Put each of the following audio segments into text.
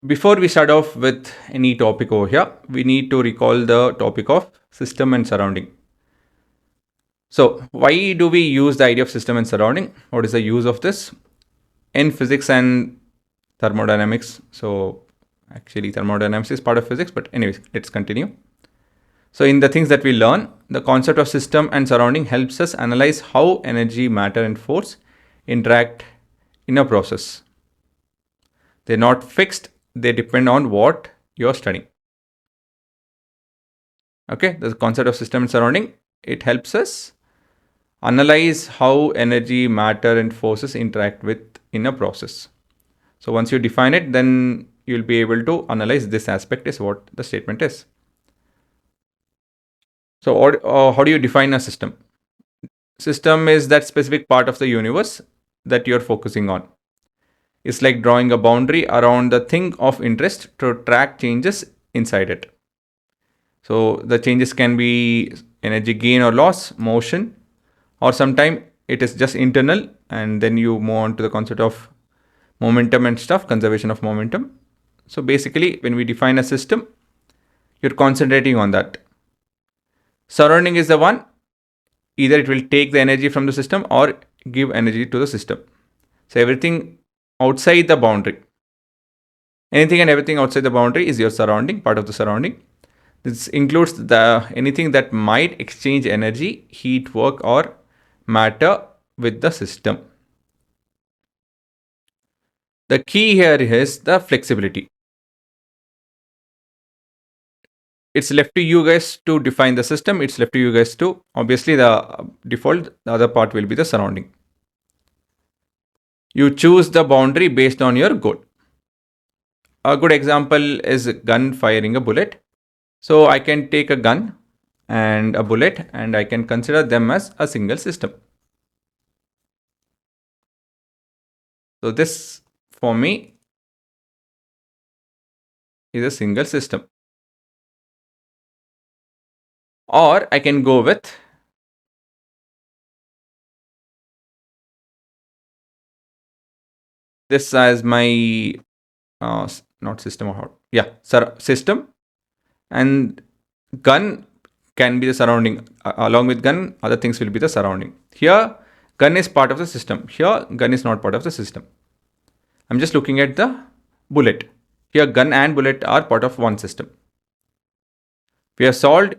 Before we start off with any topic over here, we need to recall the topic of system and surrounding. So why do we use the idea of system and surrounding? What is the use of this? In physics and thermodynamics. So actually thermodynamics is part of physics, but anyways, let's continue. So in the things that we learn, the concept of system and surrounding helps us analyze how energy, matter and force interact in a process. They're not fixed, they depend on what you're studying. Okay, the concept of system and surrounding, it helps us analyze how energy, matter and forces interact with in a process. So once you define it, then you'll be able to analyze this aspect is what the statement is. So how do you define a system? System is that specific part of the universe that you're focusing on. It's like drawing a boundary around the thing of interest to track changes inside it. So the changes can be energy gain or loss, motion, or sometimes it is just internal, and then you move on to the concept of momentum and stuff, conservation of momentum. So basically, when we define a system, you're concentrating on that. Surrounding is the one, either it will take the energy from the system or give energy to the system. So everything outside the boundary, anything and everything outside the boundary is your surrounding, part of the surrounding. This includes anything that might exchange energy, heat, work or matter with the system. The key here is the flexibility. It's left to you guys to define the system. It's left to you guys to, obviously the default, the other part will be the surrounding. You choose the boundary based on your goal. A good example is a gun firing a bullet. So I can take a gun and a bullet and I can consider them as a single system. So this for me is a single system. Or I can go with this as my not system or system, and gun can be the surrounding. Along with gun, other things will be the surrounding. Here gun is part of the system. Here gun is not part of the system. I'm just looking at the bullet. Here gun and bullet are part of one system. We have solved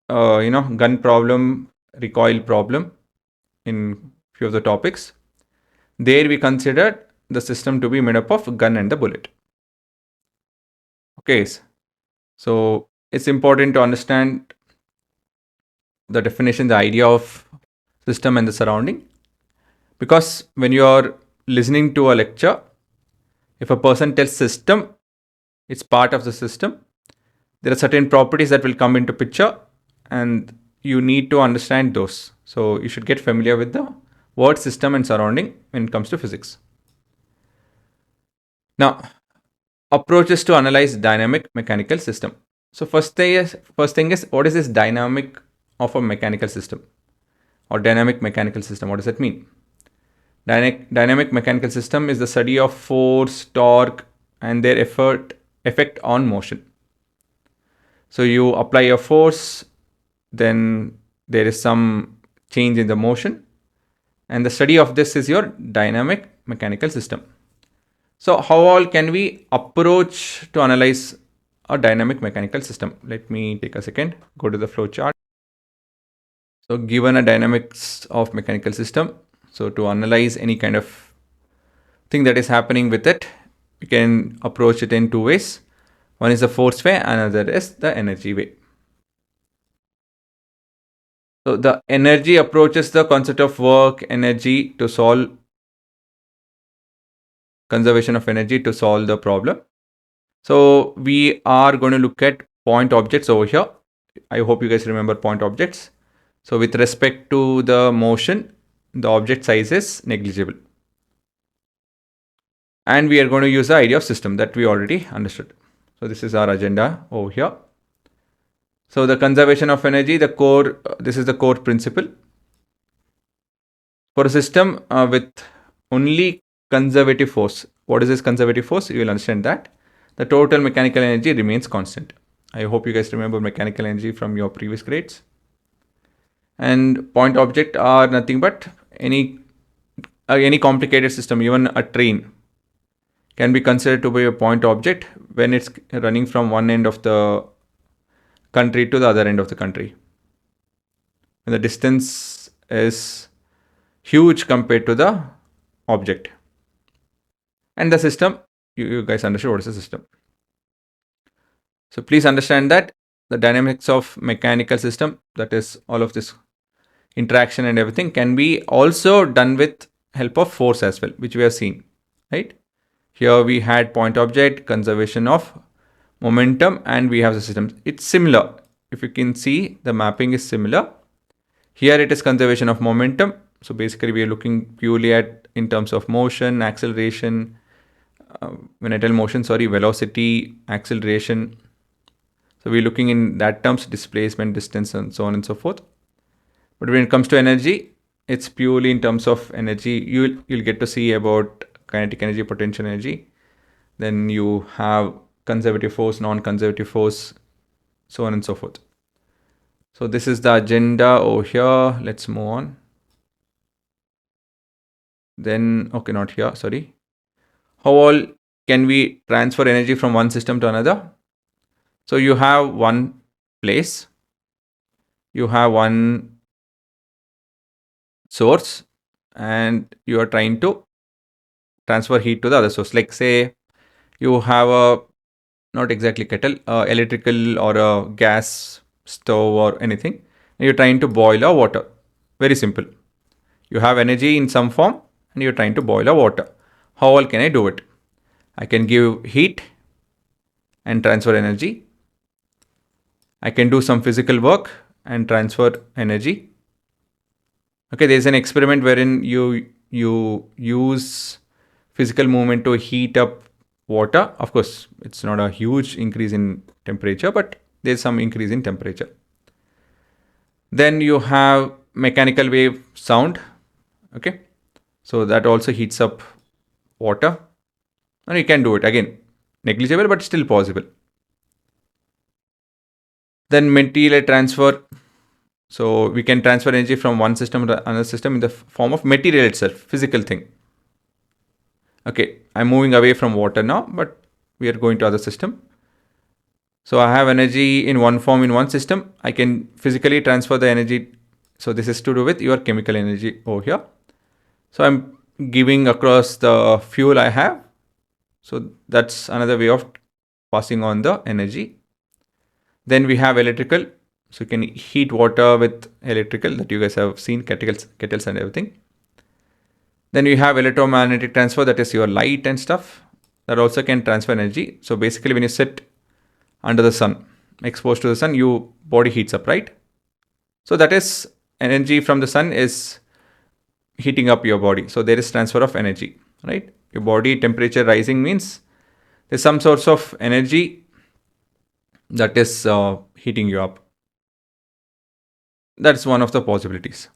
gun problem, recoil problem in few of the topics. There we considered the system to be made up of gun and the bullet. Okay, so it's important to understand the definition, the idea of system and the surrounding, because when you are listening to a lecture, if a person tells system, it's part of the system, there are certain properties that will come into picture and you need to understand those. So you should get familiar with the word system and surrounding when it comes to physics. Now, approaches to analyze dynamic mechanical system. So first thing is what is this dynamic of a mechanical system or dynamic mechanical system? What does that mean? Dynamic mechanical system is the study of force, torque and their effect on motion. So you apply a force, then there is some change in the motion, and the study of this is your dynamic mechanical system. So how all can we approach to analyze a dynamic mechanical system? Let me take a second, go to the flow chart. So given a dynamics of mechanical system, so to analyze any kind of thing that is happening with it, we can approach it in two ways. One is the force way, another is the energy way. So the energy approaches the concept of work, energy to solve conservation of energy to solve the problem. So we are going to look at point objects over here. I hope you guys remember point objects. So with respect to the motion, the object size is negligible. And we are going to use the idea of system that we already understood. So this is our agenda over here. So the conservation of energy, this is the core principle. For a system with only conservative force, what is this conservative force? You will understand that. the total mechanical energy remains constant. I hope you guys remember mechanical energy from your previous grades. And point object are nothing but any complicated system, even a train can be considered to be a point object when it's running from one end of the country to the other end of the country. And the distance is huge compared to the object. And the system, you guys understood what is the system. So please understand that the dynamics of mechanical system, that is all of this interaction and everything, can be also done with help of force as well, which we have seen, right? Here we had point object, conservation of momentum, and we have the system. It's similar. If you can see, the mapping is similar. Here it is conservation of momentum. So basically we are looking purely at in terms of motion, acceleration. When I tell motion, velocity, acceleration. So we're looking in that terms, displacement, distance, and so on and so forth. But when it comes to energy, it's purely in terms of energy. You'll get to see about kinetic energy, potential energy. Then you have conservative force, non-conservative force, so on and so forth. So this is the agenda over here. Let's move on. Then, okay, not here, sorry. How all can we transfer energy from one system to another? So you have one place, you have one source, and you are trying to transfer heat to the other source. Like say you have a, not exactly kettle, electrical or a gas stove or anything, and you're trying to boil a water. Very simple. You have energy in some form and you're trying to boil a water. How all can I do it? I can give heat and transfer energy. I can do some physical work and transfer energy. Okay, there's an experiment wherein you use physical movement to heat up water. Of course, it's not a huge increase in temperature, but there's some increase in temperature. Then you have mechanical wave sound. Okay, so that also heats up water, and you can do it again, negligible but still possible. Then material transfer. So we can transfer energy from one system to another system in the form of material itself, physical thing. Okay, I'm moving away from water now, but we are going to other system. So I have energy in one form in one system. I can physically transfer the energy. So this is to do with your chemical energy over here. So I'm giving across the fuel I have. So that's another way of passing on the energy. Then we have electrical. So you can heat water with electrical, that you guys have seen, kettles and everything. Then you have electromagnetic transfer, that is your light and stuff, that also can transfer energy. So basically when you sit under the sun, exposed to the sun, your body heats up, right? So that is energy from the sun is heating up your body. So there is transfer of energy, right? Your body temperature rising means there's some source of energy that is heating you up. That's one of the possibilities.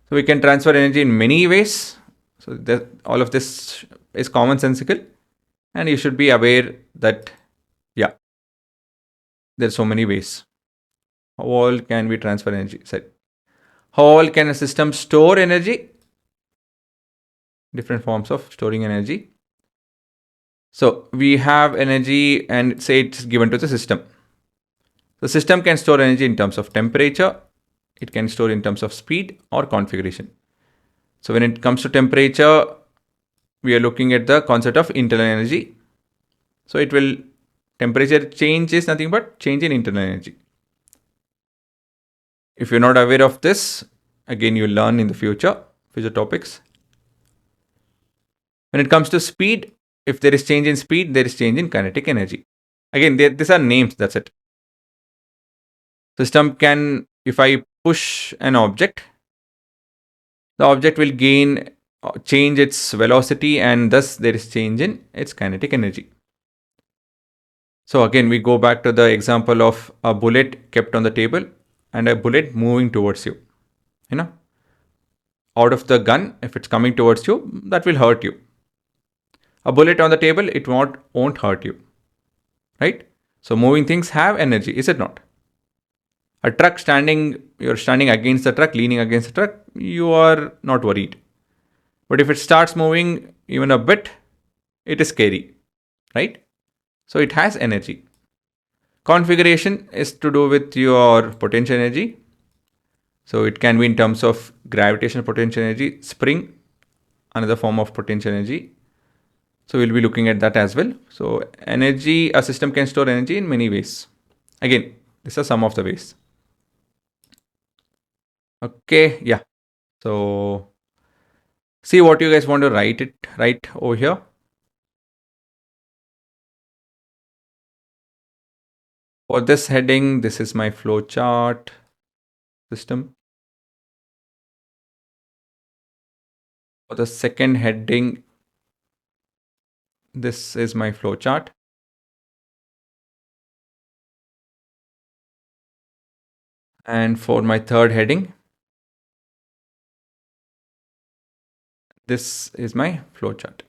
So we can transfer energy in many ways. So all of this is commonsensical, and you should be aware that, yeah, there's so many ways. How all can we transfer energy? How all can a system store energy? Different forms of storing energy. So we have energy and say it's given to the system. The system can store energy in terms of temperature. It can store in terms of speed or configuration. So when it comes to temperature, we are looking at the concept of internal energy. So temperature change is nothing but change in internal energy. If you're not aware of this, again, you'll learn in the future topics. When it comes to speed, if there is change in speed, there is change in kinetic energy. Again, these are names, that's it. System can, if I push an object, the object will change its velocity, and thus there is change in its kinetic energy. So again, we go back to the example of a bullet kept on the table and a bullet moving towards you. Out of the gun, if it's coming towards you, that will hurt you. A bullet on the table, it won't hurt you. right? So moving things have energy, is it not? A truck standing, you're standing against the truck, leaning against the truck, you are not worried. But if it starts moving even a bit, it is scary, right? So it has energy. Configuration is to do with your potential energy. So it can be in terms of gravitational potential energy, spring, another form of potential energy. So we'll be looking at that as well. So energy, a system can store energy in many ways. Again, these are some of the ways. Okay, yeah. So see what you guys want to write over here. For this heading, this is my flow chart system. For the second heading, this is my flow chart. And for my third heading, this is my flow chart.